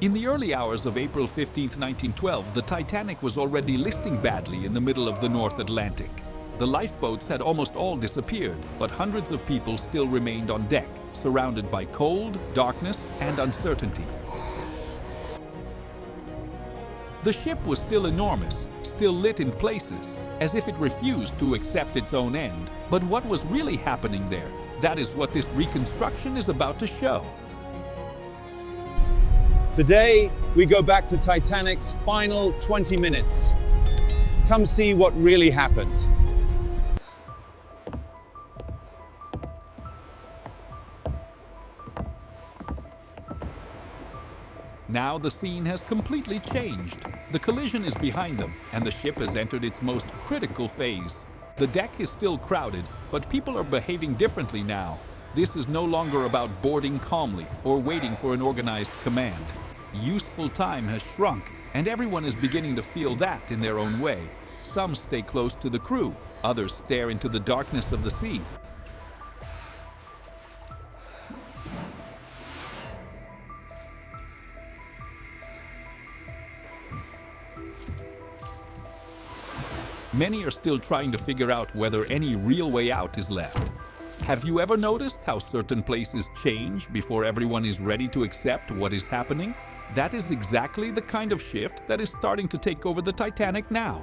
In the early hours of April 15, 1912, the Titanic was already listing badly in the middle of the North Atlantic. The lifeboats had almost all disappeared, but hundreds of people still remained on deck, surrounded by cold, darkness, and uncertainty. The ship was still enormous, still lit in places, as if it refused to accept its own end. But what was really happening there? That is what this reconstruction is about to show. Today, we go back to Titanic's final 20 minutes. Come see what really happened. Now the scene has completely changed. The collision is behind them, and the ship has entered its most critical phase. The deck is still crowded, but people are behaving differently now. This is no longer about boarding calmly or waiting for an organized command. Useful time has shrunk, and everyone is beginning to feel that in their own way. Some stay close to the crew, others stare into the darkness of the sea. Many are still trying to figure out whether any real way out is left. Have you ever noticed how certain places change before everyone is ready to accept what is happening? That is exactly the kind of shift that is starting to take over the Titanic now.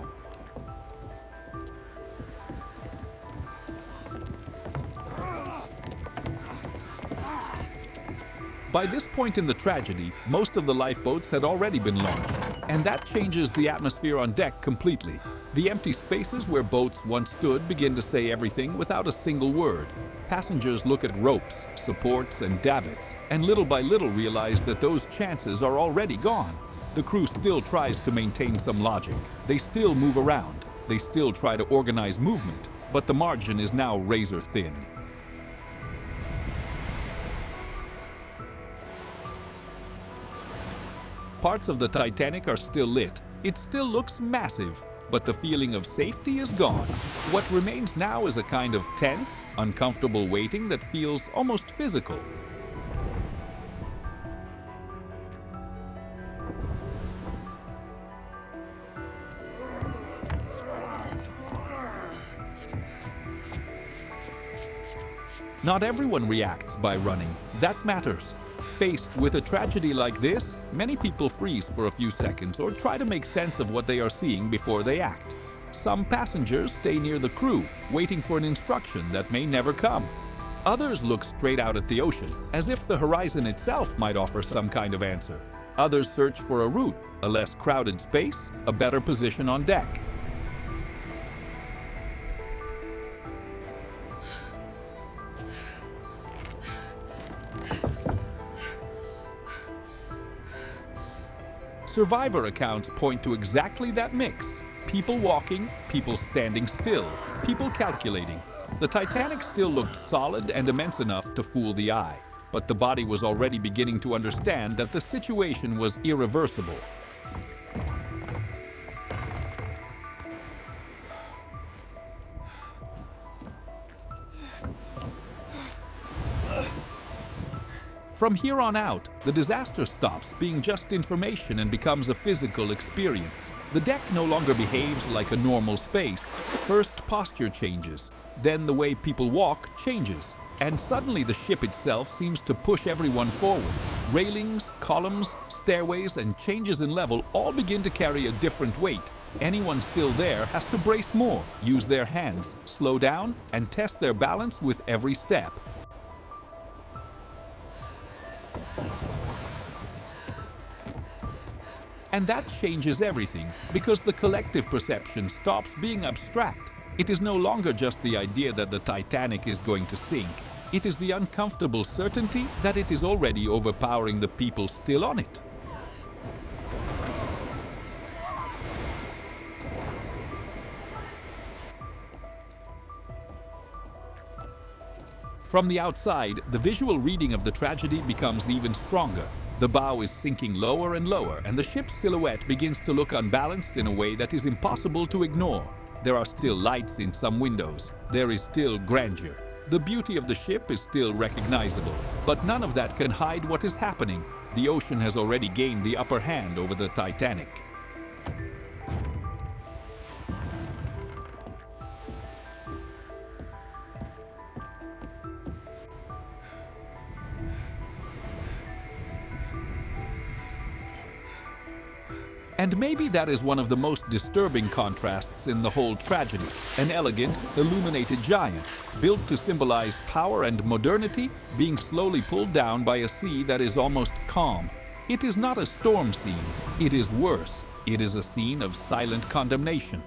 By this point in the tragedy, most of the lifeboats had already been launched, and that changes the atmosphere on deck completely. The empty spaces where boats once stood begin to say everything without a single word. Passengers look at ropes, supports, and davits, and little by little realize that those chances are already gone. The crew still tries to maintain some logic. They still move around. They still try to organize movement, but the margin is now razor thin. Parts of the Titanic are still lit. It still looks massive, but the feeling of safety is gone. What remains now is a kind of tense, uncomfortable waiting that feels almost physical. Not everyone reacts by running. That matters. Faced with a tragedy like this, many people freeze for a few seconds or try to make sense of what they are seeing before they act. Some passengers stay near the crew, waiting for an instruction that may never come. Others look straight out at the ocean, as if the horizon itself might offer some kind of answer. Others search for a route, a less crowded space, a better position on deck. Survivor accounts point to exactly that mix. People walking, people standing still, people calculating. The Titanic still looked solid and immense enough to fool the eye, but the body was already beginning to understand that the situation was irreversible. From here on out, the disaster stops being just information and becomes a physical experience. The deck no longer behaves like a normal space. First, posture changes. Then the way people walk changes. And suddenly the ship itself seems to push everyone forward. Railings, columns, stairways, and changes in level all begin to carry a different weight. Anyone still there has to brace more, use their hands, slow down, and test their balance with every step. And that changes everything, because the collective perception stops being abstract. It is no longer just the idea that the Titanic is going to sink. It is the uncomfortable certainty that it is already overpowering the people still on it. From the outside, the visual reading of the tragedy becomes even stronger. The bow is sinking lower and lower, and the ship's silhouette begins to look unbalanced in a way that is impossible to ignore. There are still lights in some windows. There is still grandeur. The beauty of the ship is still recognizable, but none of that can hide what is happening. the ocean has already gained the upper hand over the Titanic. And maybe that is one of the most disturbing contrasts in the whole tragedy. An elegant, illuminated giant, built to symbolize power and modernity, being slowly pulled down by a sea that is almost calm. It is not a storm scene. It is worse. It is a scene of silent condemnation.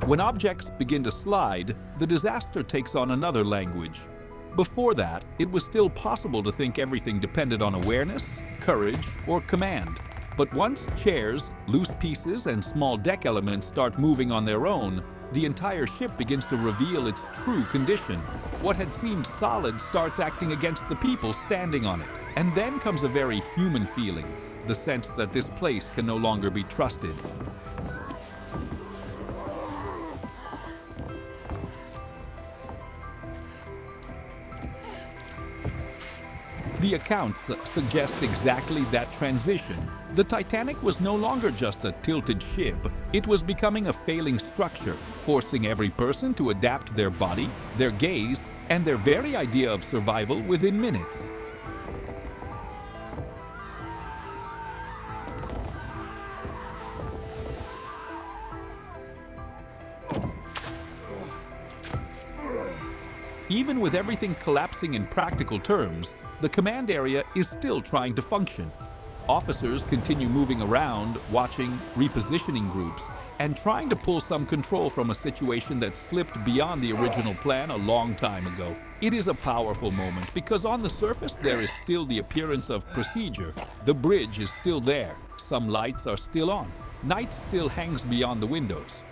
When objects begin to slide, the disaster takes on another language. Before that, it was still possible to think everything depended on awareness, courage, or command. But once chairs, loose pieces, and small deck elements start moving on their own, the entire ship begins to reveal its true condition. What had seemed solid starts acting against the people standing on it. And then comes a very human feeling, the sense that this place can no longer be trusted. The accounts suggest exactly that transition. The Titanic was no longer just a tilted ship. It was becoming a failing structure, forcing every person to adapt their body, their gaze, and their very idea of survival within minutes. Even with everything collapsing in practical terms, the command area is still trying to function. Officers continue moving around, watching, repositioning groups, and trying to pull some control from a situation that slipped beyond the original plan a long time ago. It is a powerful moment because on the surface there is still the appearance of procedure. The bridge is still there. Some lights are still on. Night still hangs beyond the windows.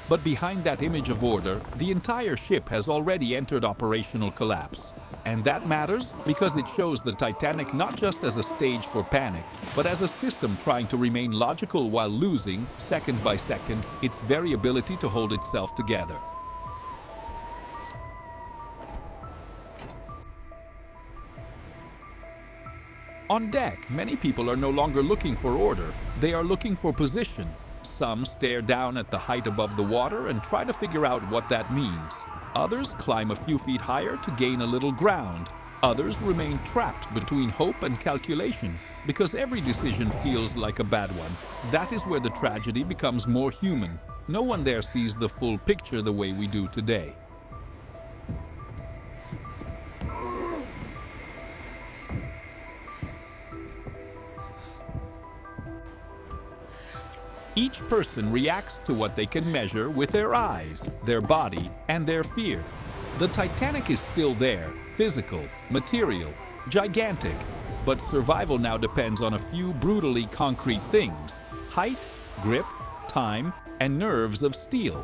But behind that image of order, the entire ship has already entered operational collapse. And that matters because it shows the Titanic not just as a stage for panic, but as a system trying to remain logical while losing, second by second, its very ability to hold itself together. On deck, many people are no longer looking for order. They are looking for position. Some stare down at the height above the water and try to figure out what that means. Others climb a few feet higher to gain a little ground. Others remain trapped between hope and calculation because every decision feels like a bad one. That is where the tragedy becomes more human. No one there sees the full picture the way we do today. Each person reacts to what they can measure with their eyes, their body, and their fear. The Titanic is still there, physical, material, gigantic, but survival now depends on a few brutally concrete things: height, grip, time, and nerves of steel.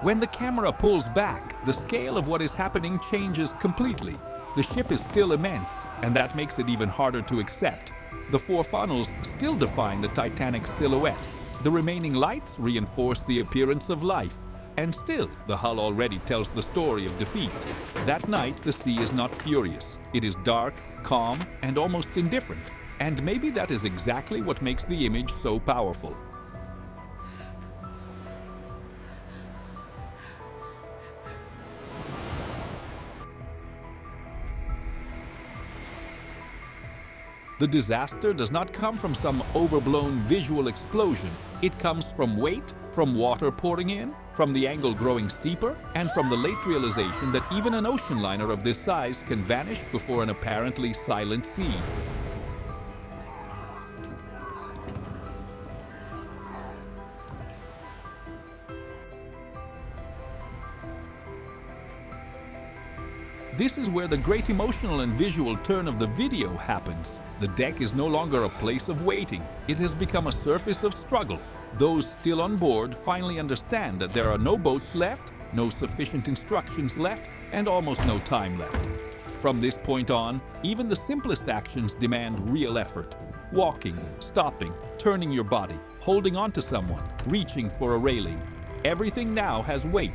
When the camera pulls back, the scale of what is happening changes completely. The ship is still immense, and that makes it even harder to accept. The four funnels still define the Titanic's silhouette. The remaining lights reinforce the appearance of life. And still, the hull already tells the story of defeat. That night, the sea is not furious. It is dark, calm, and almost indifferent. And maybe that is exactly what makes the image so powerful. The disaster does not come from some overblown visual explosion. It comes from weight, from water pouring in, from the angle growing steeper, and from the late realization that even an ocean liner of this size can vanish before an apparently silent sea. This is where the great emotional and visual turn of the video happens. The deck is no longer a place of waiting. It has become a surface of struggle. Those still on board finally understand that there are no boats left, no sufficient instructions left, and almost no time left. From this point on, even the simplest actions demand real effort. Walking, stopping, turning your body, holding on to someone, reaching for a railing. Everything now has weight.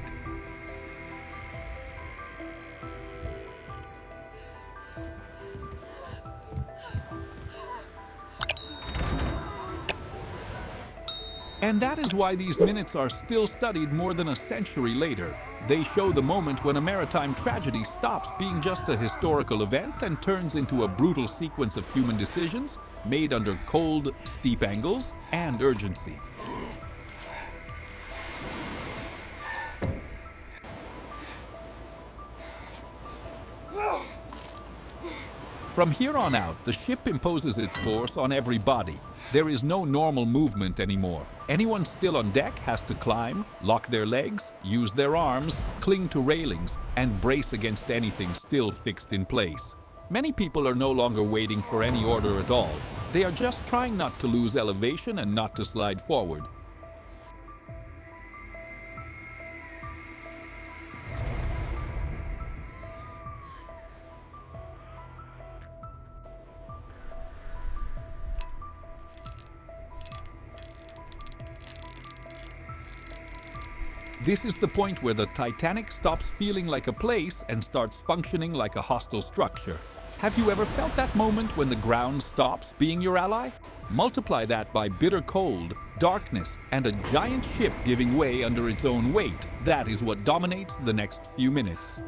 And that is why these minutes are still studied more than a century later. They show the moment when a maritime tragedy stops being just a historical event and turns into a brutal sequence of human decisions made under cold, steep angles and urgency. From here on out, the ship imposes its force on every body. There is no normal movement anymore. Anyone still on deck has to climb, lock their legs, use their arms, cling to railings, and brace against anything still fixed in place. Many people are no longer waiting for any order at all. They are just trying not to lose elevation and not to slide forward. This is the point where the Titanic stops feeling like a place and starts functioning like a hostile structure. Have you ever felt that moment when the ground stops being your ally? Multiply that by bitter cold, darkness, and a giant ship giving way under its own weight. That is what dominates the next few minutes.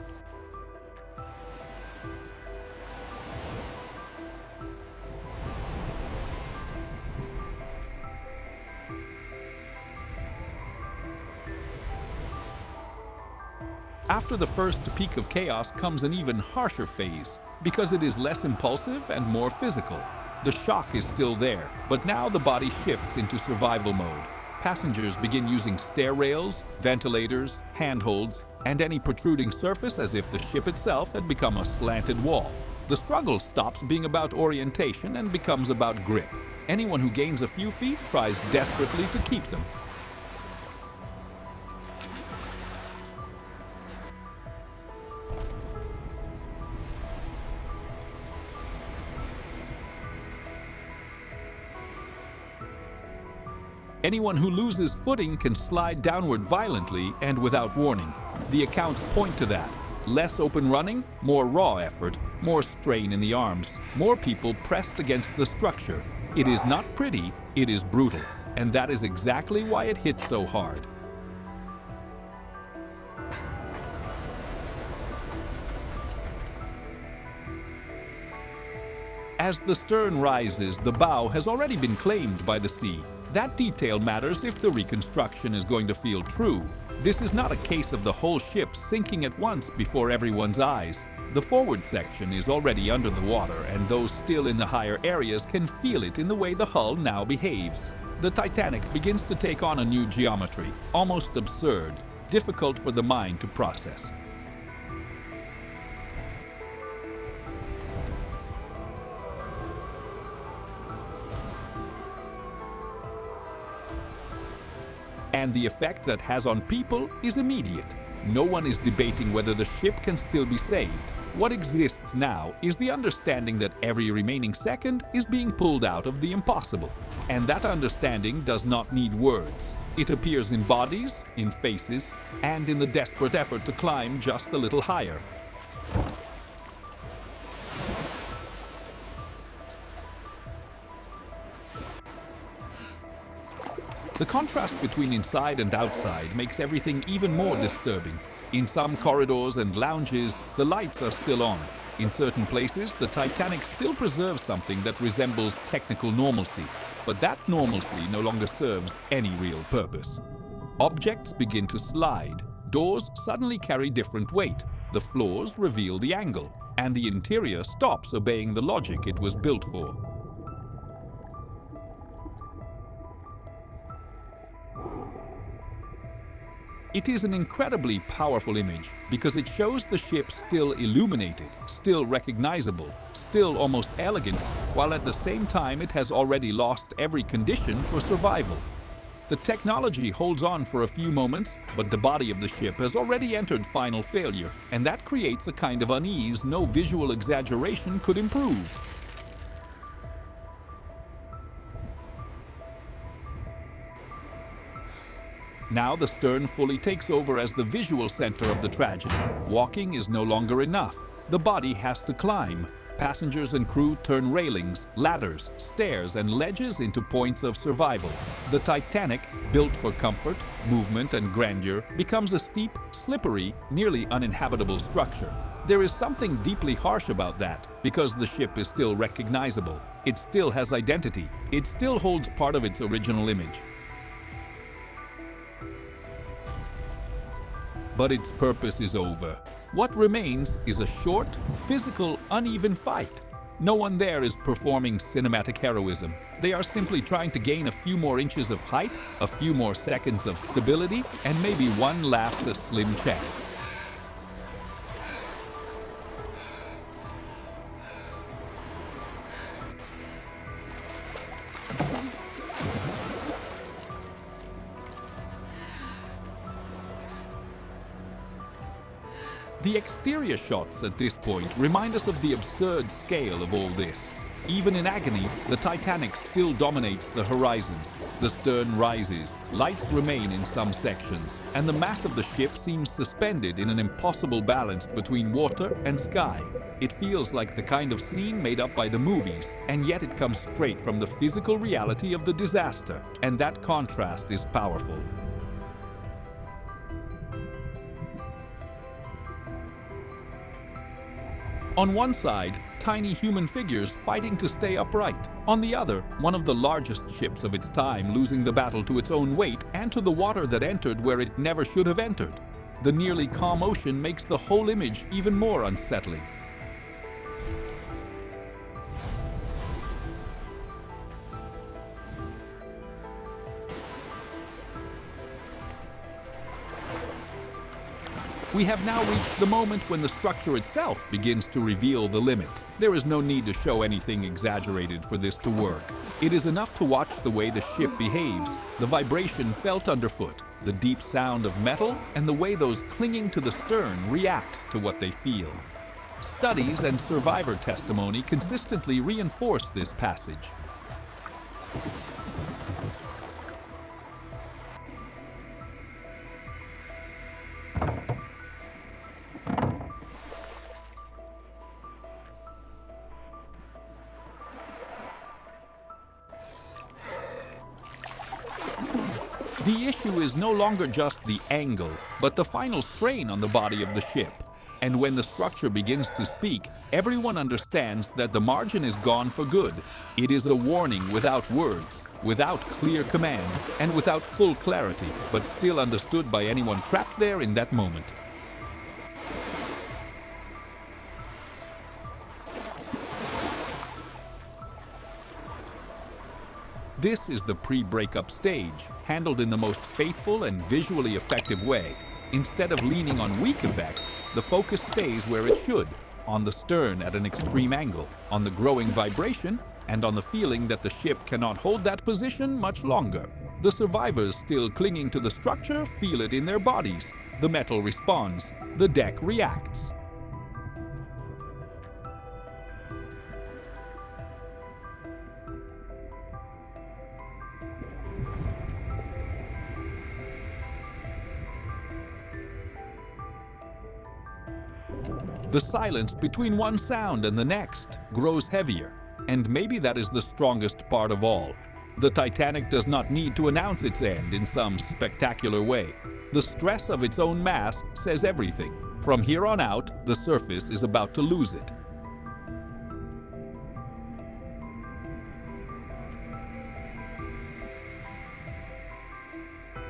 After the first peak of chaos comes an even harsher phase, because it is less impulsive and more physical. The shock is still there, but now the body shifts into survival mode. Passengers begin using stair rails, ventilators, handholds, and any protruding surface as if the ship itself had become a slanted wall. The struggle stops being about orientation and becomes about grip. Anyone who gains a few feet tries desperately to keep them. Anyone who loses footing can slide downward violently and without warning. The accounts point to that. Less open running, more raw effort, more strain in the arms, more people pressed against the structure. It is not pretty, it is brutal. And that is exactly why it hits so hard. As the stern rises, the bow has already been claimed by the sea. That detail matters if the reconstruction is going to feel true. This is not a case of the whole ship sinking at once before everyone's eyes. The forward section is already under the water, and those still in the higher areas can feel it in the way the hull now behaves. The Titanic begins to take on a new geometry, almost absurd, difficult for the mind to process. And the effect that has on people is immediate. No one is debating whether the ship can still be saved. What exists now is the understanding that every remaining second is being pulled out of the impossible. And that understanding does not need words. It appears in bodies, in faces, and in the desperate effort to climb just a little higher. The contrast between inside and outside makes everything even more disturbing. In some corridors and lounges, the lights are still on. In certain places, the Titanic still preserves something that resembles technical normalcy, but that normalcy no longer serves any real purpose. Objects begin to slide. Doors suddenly carry different weight. The floors reveal the angle, and the interior stops obeying the logic it was built for. It is an incredibly powerful image because it shows the ship still illuminated, still recognizable, still almost elegant, while at the same time it has already lost every condition for survival. The technology holds on for a few moments, but the body of the ship has already entered final failure, and that creates a kind of unease no visual exaggeration could improve. Now the stern fully takes over as the visual center of the tragedy. Walking is no longer enough. The body has to climb. Passengers and crew turn railings, ladders, stairs, and ledges into points of survival. The Titanic, built for comfort, movement, and grandeur, becomes a steep, slippery, nearly uninhabitable structure. There is something deeply harsh about that, because the ship is still recognizable. It still has identity. It still holds part of its original image. But its purpose is over. What remains is a short, physical, uneven fight. No one there is performing cinematic heroism. They are simply trying to gain a few more inches of height, a few more seconds of stability, and maybe one last slim chance. The exterior shots at this point remind us of the absurd scale of all this. Even in agony, the Titanic still dominates the horizon. The stern rises, lights remain in some sections, and the mass of the ship seems suspended in an impossible balance between water and sky. It feels like the kind of scene made up by the movies, and yet it comes straight from the physical reality of the disaster, and that contrast is powerful. On one side, tiny human figures fighting to stay upright. On the other, one of the largest ships of its time losing the battle to its own weight and to the water that entered where it never should have entered. The nearly calm ocean makes the whole image even more unsettling. We have now reached the moment when the structure itself begins to reveal the limit. There is no need to show anything exaggerated for this to work. It is enough to watch the way the ship behaves, the vibration felt underfoot, the deep sound of metal, and the way those clinging to the stern react to what they feel. Studies and survivor testimony consistently reinforce this passage. The issue is no longer just the angle, but the final strain on the body of the ship. And when the structure begins to speak, everyone understands that the margin is gone for good. It is a warning without words, without clear command, and without full clarity, but still understood by anyone trapped there in that moment. This is the pre-breakup stage, handled in the most faithful and visually effective way. Instead of leaning on weak effects, the focus stays where it should, on the stern at an extreme angle, on the growing vibration, and on the feeling that the ship cannot hold that position much longer. The survivors still clinging to the structure feel it in their bodies. The metal responds. The deck reacts. The silence between one sound and the next grows heavier, and maybe that is the strongest part of all. The Titanic does not need to announce its end in some spectacular way. The stress of its own mass says everything. From here on out, the surface is about to lose it.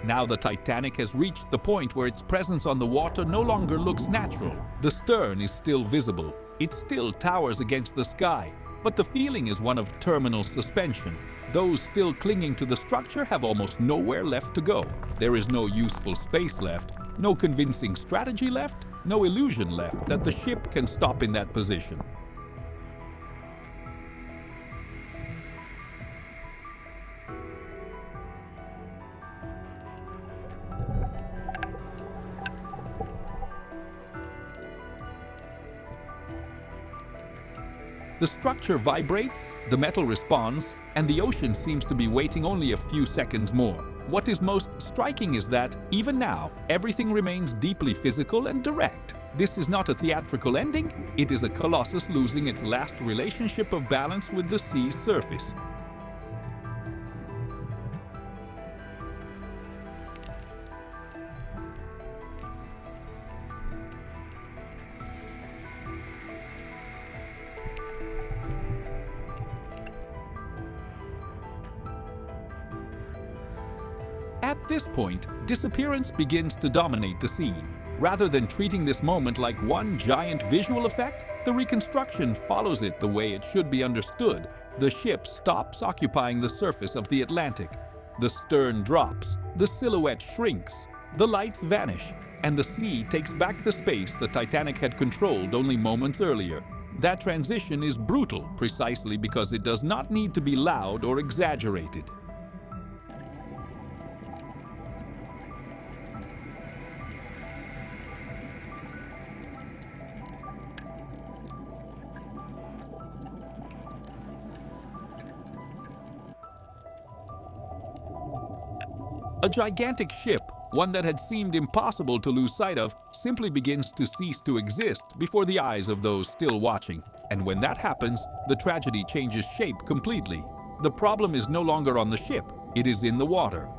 Now the Titanic has reached the point where its presence on the water no longer looks natural. The stern is still visible. It still towers against the sky, but the feeling is one of terminal suspension. Those still clinging to the structure have almost nowhere left to go. There is no useful space left, no convincing strategy left, no illusion left that the ship can stop in that position. The structure vibrates, the metal responds, and the ocean seems to be waiting only a few seconds more. What is most striking is that, even now, everything remains deeply physical and direct. This is not a theatrical ending, it is a colossus losing its last relationship of balance with the sea's surface. At this point, disappearance begins to dominate the scene. Rather than treating this moment like one giant visual effect, the reconstruction follows it the way it should be understood. The ship stops occupying the surface of the Atlantic. The stern drops, the silhouette shrinks, the lights vanish, and the sea takes back the space the Titanic had controlled only moments earlier. That transition is brutal precisely because it does not need to be loud or exaggerated. A gigantic ship, one that had seemed impossible to lose sight of, simply begins to cease to exist before the eyes of those still watching. And when that happens, the tragedy changes shape completely. The problem is no longer on the ship, it is in the water.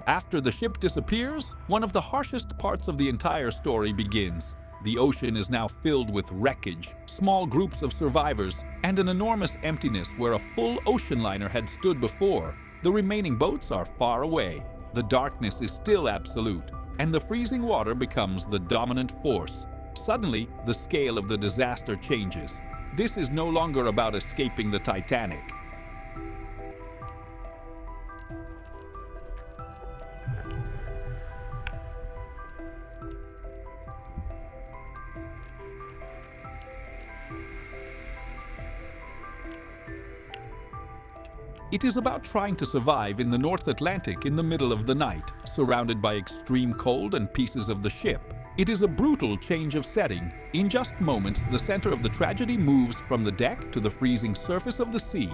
After the ship disappears, one of the harshest parts of the entire story begins. The ocean is now filled with wreckage, small groups of survivors, and an enormous emptiness where a full ocean liner had stood before. The remaining boats are far away. The darkness is still absolute, and the freezing water becomes the dominant force. Suddenly, the scale of the disaster changes. This is no longer about escaping the Titanic. It is about trying to survive in the North Atlantic in the middle of the night, surrounded by extreme cold and pieces of the ship. It is a brutal change of setting. In just moments, the center of the tragedy moves from the deck to the freezing surface of the sea.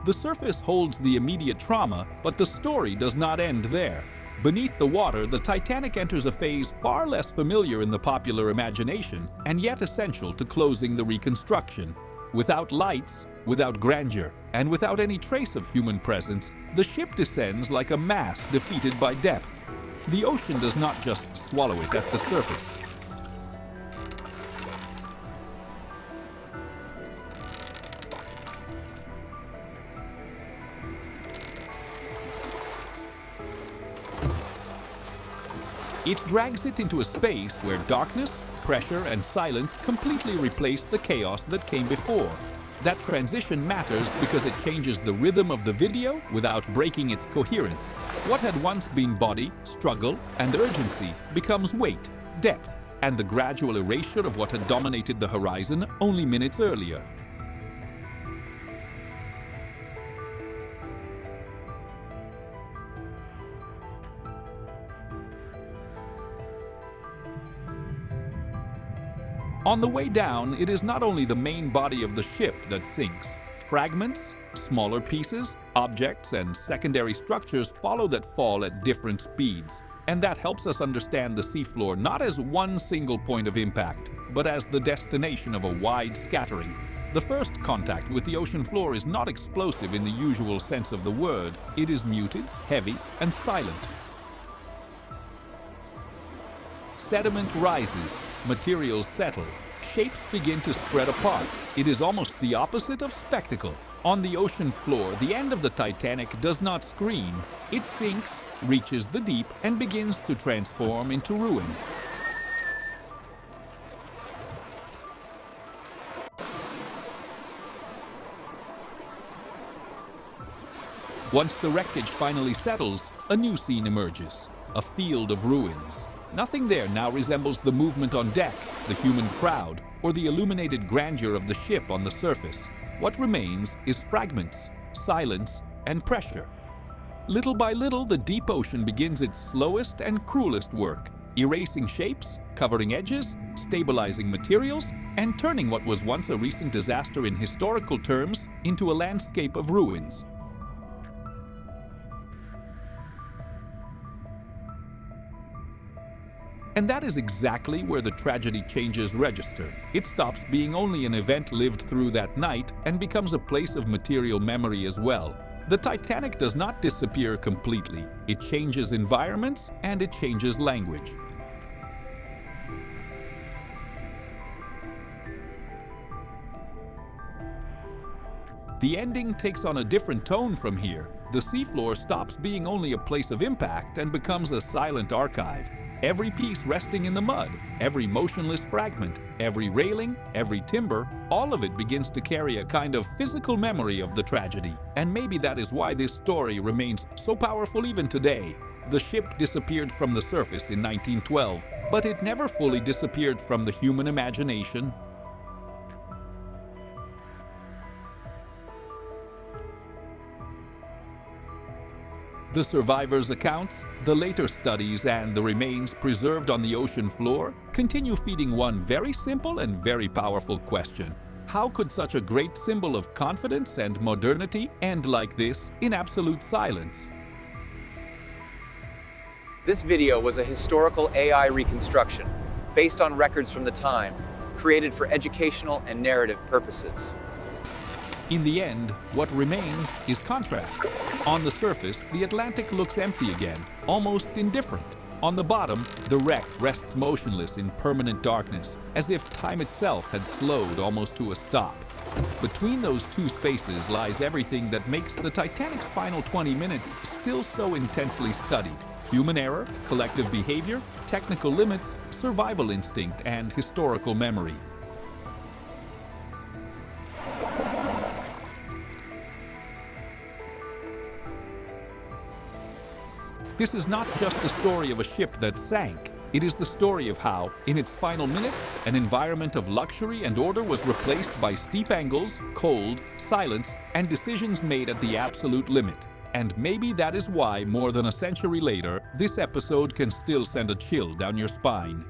The surface holds the immediate trauma, but the story does not end there. Beneath the water, the Titanic enters a phase far less familiar in the popular imagination, and yet essential to closing the reconstruction. Without lights, without grandeur, and without any trace of human presence, the ship descends like a mass defeated by depth. The ocean does not just swallow it at the surface. It drags it into a space where darkness, pressure, and silence completely replace the chaos that came before. That transition matters because it changes the rhythm of the video without breaking its coherence. What had once been body, struggle, and urgency becomes weight, depth, and the gradual erasure of what had dominated the horizon only minutes earlier. On the way down, it is not only the main body of the ship that sinks. Fragments, smaller pieces, objects, and secondary structures follow that fall at different speeds. And that helps us understand the seafloor not as one single point of impact, but as the destination of a wide scattering. The first contact with the ocean floor is not explosive in the usual sense of the word. It is muted, heavy, and silent. Sediment rises, materials settle, shapes begin to spread apart. It is almost the opposite of spectacle. On the ocean floor, the end of the Titanic does not scream. It sinks, reaches the deep, and begins to transform into ruin. Once the wreckage finally settles, a new scene emerges, a field of ruins. Nothing there now resembles the movement on deck, the human crowd, or the illuminated grandeur of the ship on the surface. What remains is fragments, silence, and pressure. Little by little, the deep ocean begins its slowest and cruelest work, erasing shapes, covering edges, stabilizing materials, and turning what was once a recent disaster in historical terms into a landscape of ruins. And that is exactly where the tragedy changes register. It stops being only an event lived through that night and becomes a place of material memory as well. The Titanic does not disappear completely. It changes environments and it changes language. The ending takes on a different tone from here. The seafloor stops being only a place of impact and becomes a silent archive. Every piece resting in the mud, every motionless fragment, every railing, every timber, all of it begins to carry a kind of physical memory of the tragedy. And maybe that is why this story remains so powerful even today. The ship disappeared from the surface in 1912, but it never fully disappeared from the human imagination. The survivors' accounts, the later studies, and the remains preserved on the ocean floor continue feeding one very simple and very powerful question. How could such a great symbol of confidence and modernity end like this in absolute silence? This video was a historical AI reconstruction based on records from the time, created for educational and narrative purposes. In the end, what remains is contrast. On the surface, the Atlantic looks empty again, almost indifferent. On the bottom, the wreck rests motionless in permanent darkness, as if time itself had slowed almost to a stop. Between those two spaces lies everything that makes the Titanic's final 20 minutes still so intensely studied. Human error, collective behavior, technical limits, survival instinct, and historical memory. This is not just the story of a ship that sank. It is the story of how, in its final minutes, an environment of luxury and order was replaced by steep angles, cold, silence, and decisions made at the absolute limit. And maybe that is why, more than a century later, this episode can still send a chill down your spine.